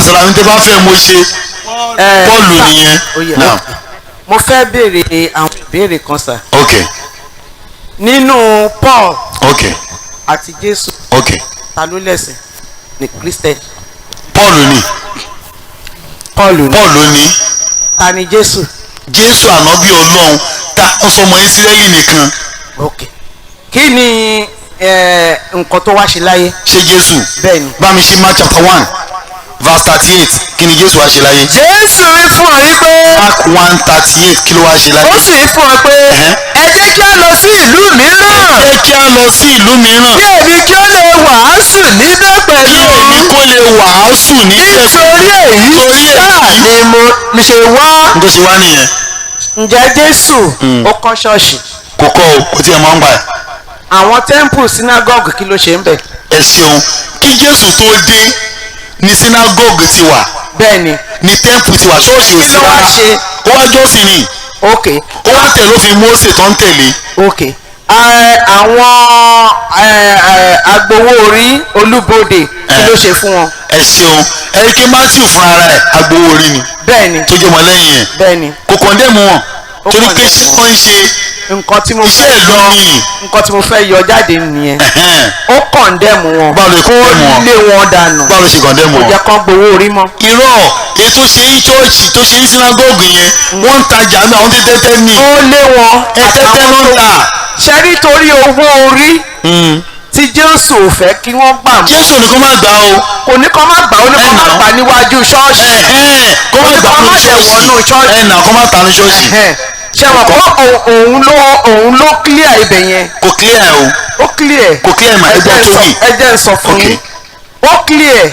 sàlámì tó bá fẹ́ mo ṣe Pọ́ọ̀lù nìyẹn náà mo fẹ́ béèrè àwọn ìbéèrè kan sà. ok nínú Paul ok àti Jésù ok ta ló lẹ̀sìn ní Christian. Pọ́ọ̀lù ni Pọ́ọ̀lù ni ta ni Jésù. Jésù ànábì Ọlọ́run ta ọsọmọ Ísírẹ́lì nìkan ok kí ni nǹkan tó wá ṣe láyé. ṣé Jésù bẹ́ẹ̀ni. bá mi ṣe Mark chapter 1 verse 38 kí ni Jésù wá ṣe láyé. Jésù wí fún ọ wípé. Mark 1:38 kí ló wá ṣe láyé. ó sì wí fún ọ pé ẹ jẹ́ kí a lọ sí ìlú mìíràn. ẹ jẹ́ kí a lọ sí ìlú mìíràn. kí èmi kí ó lè wàásù níbẹ̀ pẹ̀lú. kí èmi kó lè wàásù níbẹ̀. nítorí èyí sáà ni mo ṣe wá. n tó ṣe wá nìyẹn. ǹjẹ́ Jésù ó kọ́ ṣọ́ọ̀ṣì. kò kọ́ o kò tiẹ̀ máa ń gbà ẹ́. àwọn temple synagogue kí ló ṣe ń bẹ̀. ẹ ṣeun kí Jésù tó dé ní synagogue ti wà. bẹ́ẹ̀ni. ní temple ti wà ṣọ́ọ̀ṣì ò sí rárá. ó wá jọ́sìn ni. ok. ó wá tẹ̀lé òfin Mósè tó ń tẹ̀lé. ok. àwọn agbowó orí olúbodè kí ló ṣe fún wọn. ẹ ṣeun ẹ̀ríkẹ́ Matthew fún ara ẹ̀ agbowó orí ni. bẹ́ẹ̀ni. tó jẹ́ ọmọlẹ́yìn ẹ̀. bẹ́ẹ̀ni. kò kọ̀ndẹ́mù wọn torí pé ṣé wọ́n ń ṣe nǹkan tí mo iṣẹ́ ìlú ni. nǹkan tí mo fẹ́ yọ jáde nìyẹn. ó kọ̀ndẹ́mù wọn. báwo lè kọ̀ndẹ́mù wọn. ó lé wọn dànù. báwo lè ṣe kọ̀ndẹ́mù wọn. kò jẹ́ kán gbowó orí mọ́. irọ́ ètò ṣe ní chọ́ọ̀chì tó ṣe ní sinagogu yẹn wọ́n ń tajà ní àwọn tẹ́tẹ́ ní. ó lé wọn. tẹ́tẹ́ ló ń ta. ṣẹ́rí torí owó orí tí Jésù ò fẹ́ kí wọ́n gbà mọ́. Jésù ní kó má gbà o. kò ní kó má gbà ó ní kó má gbà níwájú ṣọ́ọ̀ṣì. kó má gbà ní ṣọ́ọ̀ṣì. ẹ̀nà kó má ta ní ṣọ́ọ̀ṣì. ṣe mọ̀ pé òun ló clear ibẹ̀ yẹn. kò clear o. ó clear. kò clear mà ẹgbẹ́ tó wì. ẹ jẹ́ n sọ fún yín. ó clear.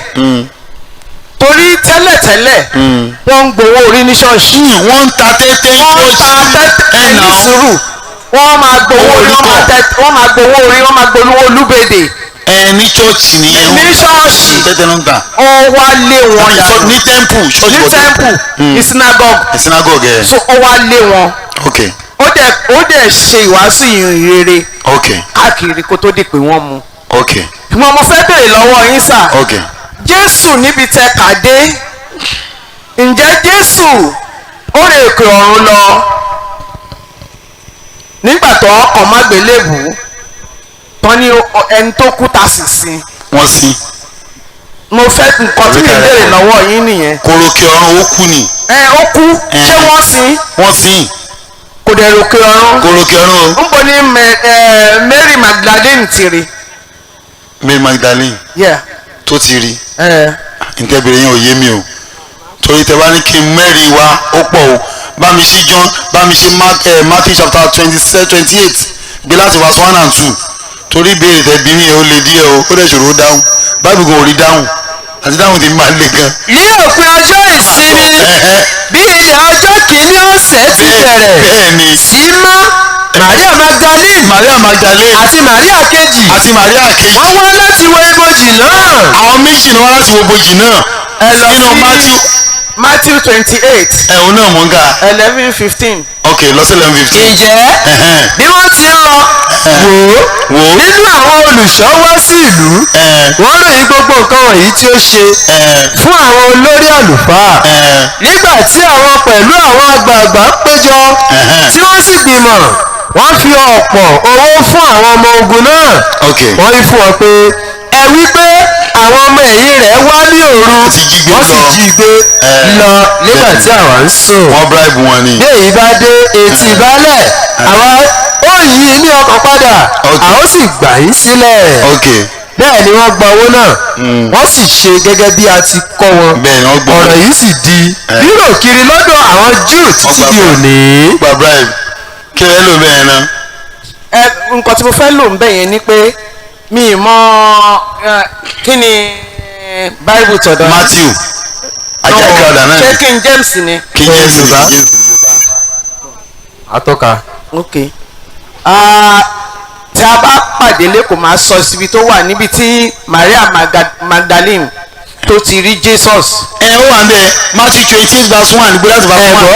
torí tẹ́lẹ̀tẹ́lẹ̀ wọ́n ń gbowó orí ní ṣọ́ọ̀ṣì. wọ́n ń ta tẹ́tẹ́ ní ṣọ́ọ̀ṣì. wọ́n ń ta tẹ́tẹ́ ní sùúrù. wọ́n máa gbowó orí wọ́n máa gbowó orí wọ́n máa gbowó olúbèdè. ní ṣọ́ọ̀ṣì nìyẹn. ní ṣọ́ọ̀ṣì. tẹ́tẹ́ ló ń gbà. ó wá lé wọn dànù. ní temple ṣọ́ọ̀ṣì ní temple ní synagogue. ní synagogue ẹ̀. so ó wá lé wọn. ok. ó dẹ̀ ṣe ìwàásù ìrere. ok. káàkiri kó tó di pé wọ́n mú. ok. ṣùgbọ́n mo fẹ́ béèrè lọ́wọ́ yín sà. ok. Jésù níbi tẹ kàdé ǹjẹ́ Jésù ó rè òkè ọ̀run lọ nígbà tó ọkàn má gbélébù tán ní ẹni tó kú ta sì sin. wọ́n sin. mo fẹ́ nǹkan tí mi béèrè lọ́wọ́ yín nìyẹn. kòròkè ọ̀run ó kú ni. ó kú ṣé wọ́n sin. wọ́n sin. kò dẹ̀ ròkè ọ̀run. kòròkè ọ̀run o. ń bọ̀ ní Mary Magdalene ti rí. Mary Magdalene. tó ti rí. ntẹ́bìrì yẹn ò yé mi o torí tẹ bá ní kí n mẹ́rin wá ó pọ̀ o bá mi ṣe John bá mi ṣe Matthew chapter 28 gbé láti verse 1 and 2 torí ìbéèrè tẹ bí mi yẹn ó le díẹ̀ o ó dẹ̀ ṣòro dáhùn báyìí kò rí dáhùn àti dáhùn ti máa le gan. ní òpin ọjọ́ ìsinmi bí ilẹ̀ ọjọ́ kìíní ọ̀sẹ̀ ti bẹ̀rẹ̀ sí mọ́ Maria Magdalene àti Maria kejì wọ́n wá láti wo ibojì náà. àwọn méjì ni wọ́n láti wo ibojì náà. ẹ lọ sí Matthew 28. òun náà mò ń ga. 11:15. ok lọ sí 11:15. ǹjẹ́ bí wọ́n ti ń lọ wò ó nínú àwọn olùṣọ́ wá sí ìlú wọ́n ròyìn gbogbo nǹkan wọ̀nyí tí ó ṣe fún àwọn olórí àlùfáà nígbà tí àwọn pẹ̀lú àwọn àgbààgbà péjọ tí wọ́n sì gbìmọ̀ wọ́n fi ọ̀pọ̀ owó fún àwọn ọmọ ogun náà wọ́n wí fún wọn pé ẹ wí pé àwọn ọmọ ẹ̀yìn rẹ̀ wá ní òru wọ́n sì jí gbé lọ nígbà tí àwa ń sùn. wọ́n bribe wọn ni. bí èyí bá dé etí balẹ̀ àwa ó yí ní ọkàn padà a ó sì gbà yín sílẹ̀. bẹ́ẹ̀ ni wọ́n gba owó náà wọ́n sì ṣe gẹ́gẹ́ bí a ti kọ́ wọn ọ̀rọ̀ yìí sì di rírò kiri lọ́dọ̀ àwọn Júù títí di òní. gba bribe kí ẹ lò bẹ́ẹ̀ náà. nǹkan tí mo fẹ́ lò ń bẹ̀ yẹn ni pé mi ì mọ kí ni Bible tọ̀dọ̀ Matthew ajáka ọ̀dà náà ṣé King James ni. King James Yorùbá. atọ́ka. ok tí a bá pàdé lẹ́kọ̀ọ́ máa sọ síbi tó wà níbi tí Maria Magdalene tó ti rí Jesus. ó wà ń bẹ Matthew 28:1 gbọ́dọ̀ ti bá fún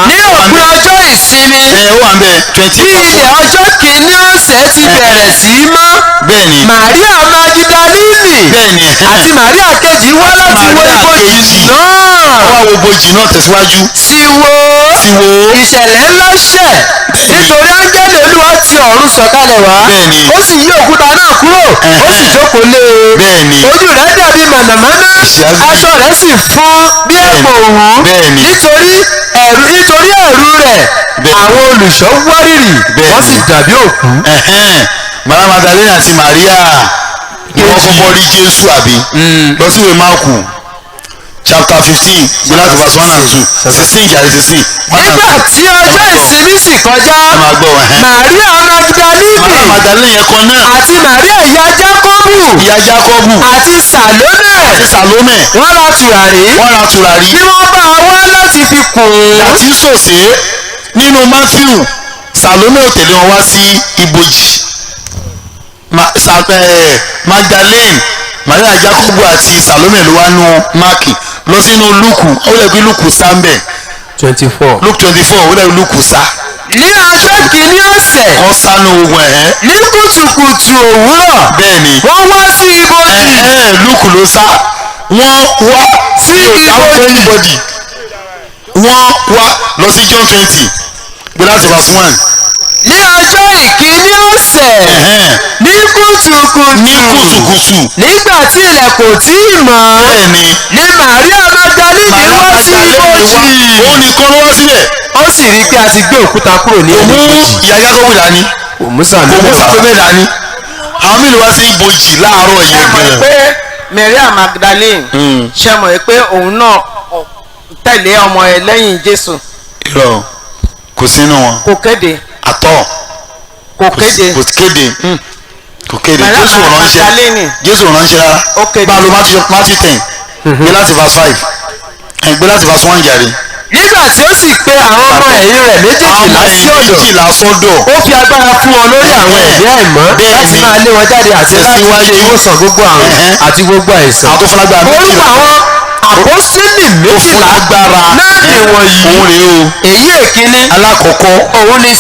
ní òpin ọjọ́ ìsinmi ó wà ń bẹ 28. bí ilẹ̀ ọjọ́ kìíní ọ̀sẹ̀ ti bẹ̀rẹ̀ sí í mọ́. bẹ́ẹ̀ni. Maria Magdalene. bẹ́ẹ̀ni. àti Maria kejì wá láti wo ibojì náà. wọ́n wá wo ibojì náà tẹ̀síwájú. sì wo ìṣẹ̀lẹ̀ ńlá ṣẹ̀ nítorí áńgẹ́lì Olúwa ti ọ̀run sọ̀kalẹ̀ wá. bẹ́ẹ̀ni. ó sì yí òkúta náà kúrò ó sì jókòó lé e. bẹ́ẹ̀ni. ojú rẹ̀ dàbí mànàmáná aṣọ rẹ̀ sì fún bí ẹ̀pọ̀ òwú. bẹ́ẹ̀ni. nítorí ẹ̀rù rẹ̀ àwọn olùṣọ́ wárìrì wọ́n sì dàbí òkú. Maria Magdalene àti Maria ni wọ́n kọ́kọ́ rí Jésù àbí lọ sí ìwé Máàkù chapter 15 bí láti verse 1 and 2 16 jàre 16. nígbà tí ọjọ́ ìsinmi sì kọjá Maria Magdalene yẹn kan náà àti Maria ìyá Jákọ́bù àti Salome wọ́n ra tùràrí tí wọ́n bá wá láti fi kùn ún. láti sòsè nínú Matthew Salome ò tẹ̀lé wọn wá sí ibojì Magdalene Maria Jacobu àti Salome ló wá nù máàkì lọ sínú Lúùkù ó lè gbé Lúùkù sáńbẹ̀ 24 Luke 24 ó lè Lúùkù sá. ní ọjọ́ kìíní ọ̀sẹ̀ wọ́n sánú ogun ní kùtùkùtù òwúrọ̀ bẹ́ẹ̀ni wọ́n wá sí ibojì. Lúùkù ló sá wọ́n wá sí ibojì. wọ́n wá lọ sí John 20 gbé láti verse 1. ní ọjọ́ ìkíní ọ̀sẹ̀ ní kùtùkùtù nígbà tí ilẹ̀ kò tí ì mọ́ ni Maria Magdalene wá sí ibojì. òun nìkan ló wá síbẹ̀. ó sì rí i pé a ti gbé òkúta kúrò ní ibojì. òun ìyá Jákọ́bù dání. Salome dání. àwọn mìíràn wá sí ibojì láàárọ̀ yẹn gan. pé Maria Magdalene ṣe mọ̀ pé òun náà tẹ̀lé ọmọ ẹ̀ lẹ́yìn Jésù. irọ́ kò sínú wọn. kò kéde. àtọ̀ kò kéde. kò kéde Jésù ránṣẹ́ rárá. bá a lo Matthew 10 gbé láti verse 5 gbé láti verse 1 jàre. nígbà tí ó sì pe àwọn ọmọ ẹ̀yìn rẹ̀ méjèèjìlá sọ́dọ̀ ó fi agbára fún wọn lórí àwọn ẹ̀mí àìmọ́ láti máa lé wọn jáde àti láti ṣe ìwòsàn gbogbo àrùn àti gbogbo àìsàn. orúkọ àwọn àpọ́sítélì méjìlá náà nìwọ̀nyí. èyí èkíní alákọ̀ọ́kọ́ òun ni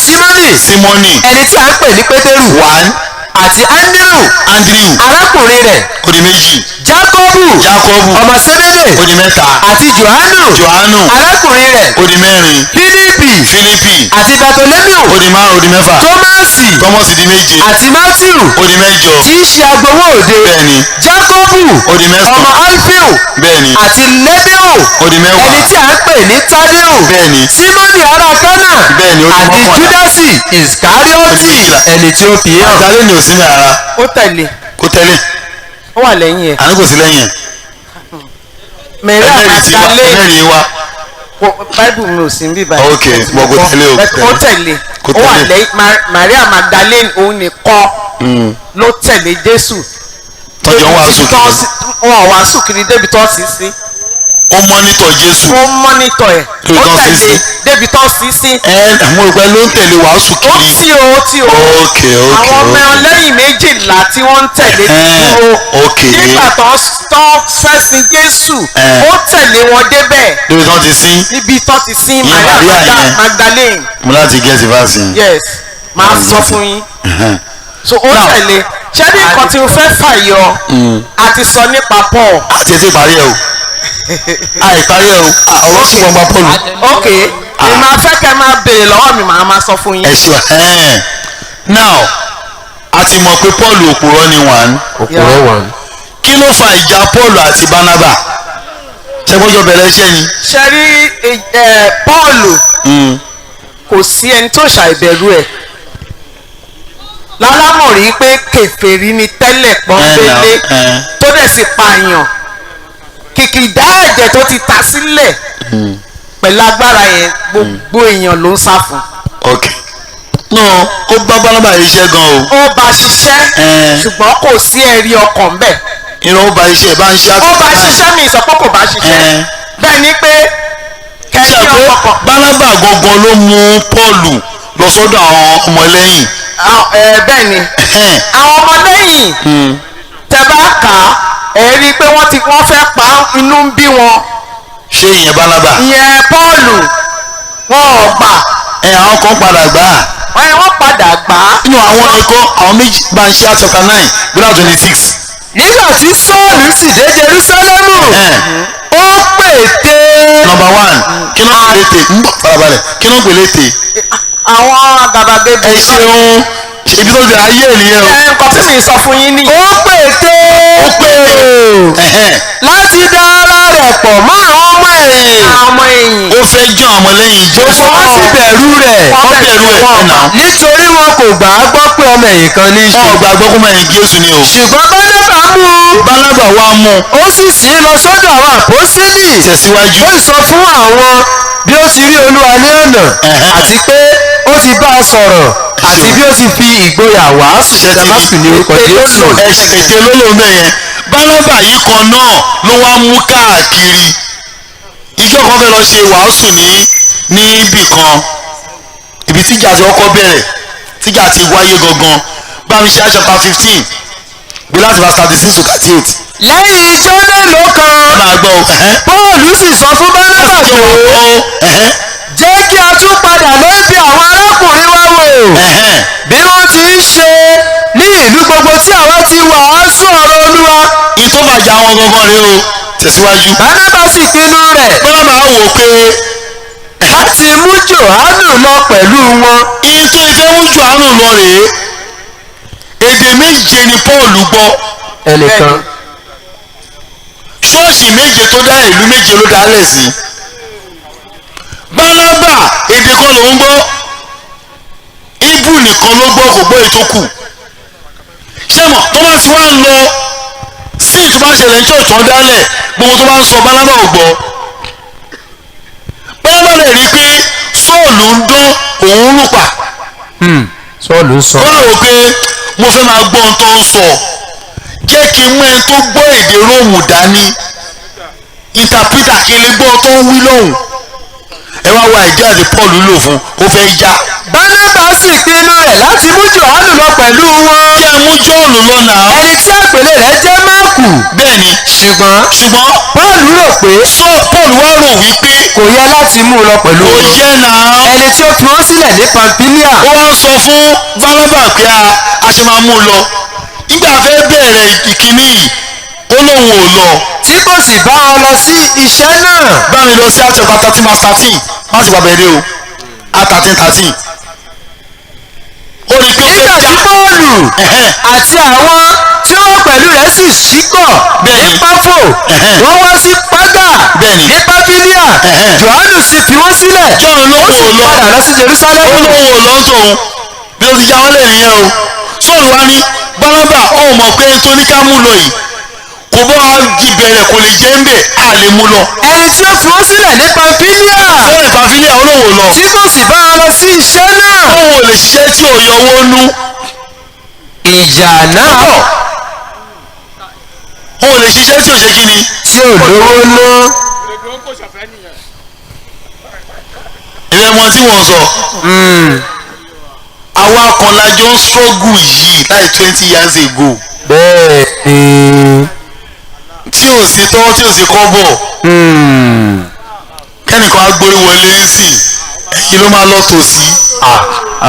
Símọ́nì ẹni tí a ń pè ní Pétérù àti Áńdírù arákùnrin rẹ̀ ó di méjì. Jákọ́bù ọmọ Sébédè ó di mẹ́ta. àti Jòhánù arákùnrin rẹ̀ ó di mẹ́rin. Fílípì àti Bàtòlémíù ó di márùn ó di mẹ́fà. Tọ́mọ́sì di méje. àti Mátíù ó di mẹ́jọ. tí í ṣe agbowó òde. bẹ́ẹ̀ni. Jákọ́bù ó di mẹ́sàn. ọmọ Alfeu bẹ́ẹ̀ni. àti Lébéò ó di mẹ́wàá. ẹni tí a ń pè ní Tádéù. bẹ́ẹ̀ni. Símónì ará Kánà bẹ́ẹ̀ni ó di àti mọ́kànlá. Júdásì Ìsíkáríọ́tì ẹni tí ó fi hàn. Magdalene ò sí ní ara. ó tẹ̀lé. kò tẹ̀lé. ó wà lẹ́yìn ẹ̀. àní kò sí lẹ́yìn ẹ̀. Maria Magdalene ẹlẹ́rìí wa. Bible mi ò sí ní bíbá yìí. ok wọ́n kò tẹ̀lé o. ó tẹ̀lé. ó wà lẹ́yìn Maria Magdalene òun nìkan ló tẹ̀lé Jésù. tọ́jọ́ wàásù kiri. wọ́n wàásù kiri débi tó sì sí. ó mọ́nítọ̀ Jésù. ó mọ́nítọ̀ ẹ̀. ó tẹ̀lé débi tó sì sí. mo rò pé ló ń tẹ̀lé wàásù kiri. ó tí o. ok. àwọn ọmọ lẹ́yìn méjìlá tí wọ́n ń tẹ̀lé dúró. nígbà tó fẹ́ sin Jésù ó tẹ̀lé wọn débẹ̀. níbi tó ti sin. Maria Magdalene. mo láti gẹ́sì fásitì. yes máa sọ fún yín. so ó tẹ̀lé. ṣé ní nǹkan tí o fẹ́ fàyọ a ti sọ nípa Paul. àti ètò ìparí ẹ o àìparí ẹ o ọ̀rọ̀ sì wọ́n gba Paul. ok mi máa fẹ́ kẹ́ máa béèrè lọ́wọ́ mi màá máa sọ fún yín. ẹ ṣe now a ti mọ̀ pé Paul òpùrọ́ ni wọ́n. òpùrọ́ wọn. kí ló fa ìjà Paul àti Barnaba ṣẹ́gbọ́jọ́ bẹ̀rẹ̀ iṣẹ́ ni. ṣe rí Paul kò sí ẹni tó ṣàìbẹ̀rù ẹ̀ lálámọ̀ rí pé kèfèrí ni tẹ́lẹ̀ pọ́nbélé tó dẹ̀ sì pààyàn kìkìdá ẹ̀jẹ̀ tó ti ta sílẹ̀ pẹ̀lú agbára yẹn gbogbo èèyàn ló ń sá fún. ok no ó bá Barnaba yìí ṣiṣẹ́ gan o. ó bá ṣiṣẹ́ ṣùgbọ́n kò sí ẹ̀rí ọkàn bẹ́ẹ̀. ìran ó bá iṣẹ́ bá ń ṣe àtúntò. ó bá ṣiṣẹ́ mi ìsọpọ̀ kò bá ṣiṣẹ́ bẹ́ẹ̀ ni pé kẹ́ni ọkọ̀. Barnaba gangan ló mú Paul lọ sọ́dọ̀ àwọn ọmọlẹ́yìn. bẹ́ẹ̀ ni àwọn ọmọlẹ́yìn tẹ́ bá kà á ẹ rí i pé wọ́n fẹ́ pa inú ń bí wọn. ṣé ìyẹn Barnaba. ìyẹn Paul wọn ò gbà. àwọn kan padà gbà á. wọ́n padà gbà á. nínú àwọn ẹ̀kọ́ àwọn méjì bá ń ṣe chapter 9 verse 26. nígbà tí Sọ́ọ̀lù sì dé Jerúsálẹ́mù ó pète. number 1 kí ló ń pèlè tè ń bọ̀ farabalẹ̀ kí ló ń pèlè tè. àwọn àgàbàgebè. ẹ ṣeun ibi tó ti ayé ènìyàn o. nǹkan tí mi sọ fún yín nìyí. ó pète. láti dá ara rẹ̀ pọ̀ mọ́ àwọn ọmọ ẹ̀yìn. àwọn ọmọ ẹ̀yìn. ó fẹ́ jọ ọmọlẹ́yìn Jésù. wọ́n sì bẹ̀rù rẹ̀. wọ́n bẹ̀rù ẹ̀ ẹ̀nà. nítorí wọn kò gbà á gbọ́ pé ọmọ ẹ̀yìn kan ní í ṣe. wọn ò gbàgbọ́ kó ọmọlẹ́yìn Jésù ni o. ṣùgbọ́n Barnaba mú. Barnaba wá mú. ó sì sí lọ sọ́dọ̀ àwọn àpọ́sítélì. tẹ̀síwájú. ó sọ fún àwọn bí ó ti rí Olúwa ní ọ̀nà àti pé ó ti bá a sọ̀rọ̀ àti bí ó ti fi ìgboyà wàásù Damasku ní orúkọ Jésù. ètè lólóhùn bẹ́ẹ̀ yẹn Barnaba yìí kan náà ló wá mú káàkiri ìjọ kan fẹ́ lọ ṣe wàásù ní ibì kan ibi tíjà ti kọ́kọ́ bẹ̀rẹ̀ tíjà ti wáyé gangan bámi ṣe chapter 15 bí láti verse 36 to 38. lẹ́yìn ijọ́ mélòó kan máa gbọ́ o. Paul sì sọ fún Barnaba pé jẹ́ kí a tún padà lóbi àwọn arákùnrin wa wò bí wọ́n ti ń ṣe ní ìlú gbogbo tí àwa ti wàásù ọ̀rọ̀ Olúwa. ìtọ́bàjà wọn gangan rèé o tẹ̀síwájú. Barnaba sì pinnu rẹ̀. Barnaba wò pé láti mú Jòhánù lọ pẹ̀lú wọn. ìtọ́ ìfẹ́ mú Jòhánù lọ rèé èdè méje ni Paul gbọ́. ẹnìkan. ṣọ́ọ̀ṣì méje tó dá ìlú méje ló dálẹ̀ sí. Barnaba èdè kan ló ń gbọ́ ibu nìkan ló gbọ́ kò gbọ́ ètò kù. ṣẹ́mọ̀ tó bá ti wá ń lọ sí ìtura ṣẹlẹ̀ ní ṣọ́ọ̀ṣì wọn dálẹ̀ gbogbo tó bá ń sọ Barnaba ò gbọ́. Barnaba lè rí i pé Sọ́ọ̀lù ń dán òun rúpa. Sọ́ọ̀lù ń sọ. ó rò pé mo fẹ́ máa gbọ́ ohun tó ń sọ jẹ́ kí n mú ẹni tó gbọ́ èdè Róòmù dání interpreter kí n lè gbọ́ ohun tó ń wí lóhùn ẹ wá wá ìdí àti Paul lò fún ó fẹ́ já. Barnaba sì pinnu rẹ̀ láti mú Jòhánù lọ pẹ̀lú wọn. kí ẹ mú Jọ́ọ̀nù lọ́nà. ẹni tí àpèlé rẹ̀ jẹ́ Máàkù. bẹ́ẹ̀ni ṣùgbọ́n Paul rò pé Paul wá rò wípé kò yẹ láti mú un lọ pẹ̀lú kò wọn. yẹ náà. ẹni tí ó fi wọ́n sílẹ̀ ní Pampilia. ó wá sọ fún Barnaba pé a ṣe máa mú un lọ nígbà fẹ́ bẹ̀rẹ̀ ìkíní yìí ó lóun ò lọ. tí kò sì bá wọn lọ sí iṣẹ́ náà. bá mi lọ sí àtẹ̀kọ́ 13 verse 13 má sì bàbá ẹ̀dẹ́ o at 13:13. ó rí i pé ó nígbà fẹ́ tí já. Pọ́ọ̀lù àti àwọn tí ó wà pẹ̀lú rẹ̀ sì ṣíkọ̀ ní Páfò wọ́n wá sí Págà ní Pampilia. Jòhánù sì fi wọ́n sílẹ̀. Jọ́ọ̀nù ló ó sì wò lọ. padà lọ sí Jerusalem. ó lóun ò lọ tóun bí ó ti já wọlé nìyẹn o. Sọ́ọ̀lù wá ní Barnaba ó mọ̀ pé tó ní ká mú lọ yìí kò bọ́ wa jí bẹ̀rẹ̀ kò lè jẹ́ ń bẹ̀ á lè mú lọ. ẹni tí ó fi wọ́n sílẹ̀ ní Pampilia. sọ́ọ̀lù Pampilia olóhùn ò lọ. tí kò sì bá wọn lọ sí iṣẹ́ náà. òun ò lè ṣiṣẹ́ tí ò yọ owó nú. ìjà náà òun ò lè ṣiṣẹ́ tí ò ṣe kí ni. tí ò lówó ná. ilé mọ tí wọ́n sọ. àwa kan la jọ ń struggle yìí láì 20 years ago. bẹ́ẹ̀ ni. tí ò sí tọ́ tí ò sí kọ́bọ̀. kẹ́nìkan á gbórí wọlé sí ẹ̀yin ló máa lọ tòsí.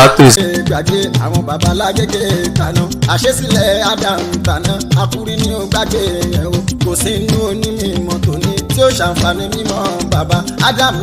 àtòsí. gbàgbé àwọn babalágége kaná àṣesílẹ̀ Adam tàná akúrí ní ó gbàgbé yẹn o kò sí inú onímọ̀ tòní tí ó ṣàǹfààní mímọ́ bàbá Adam.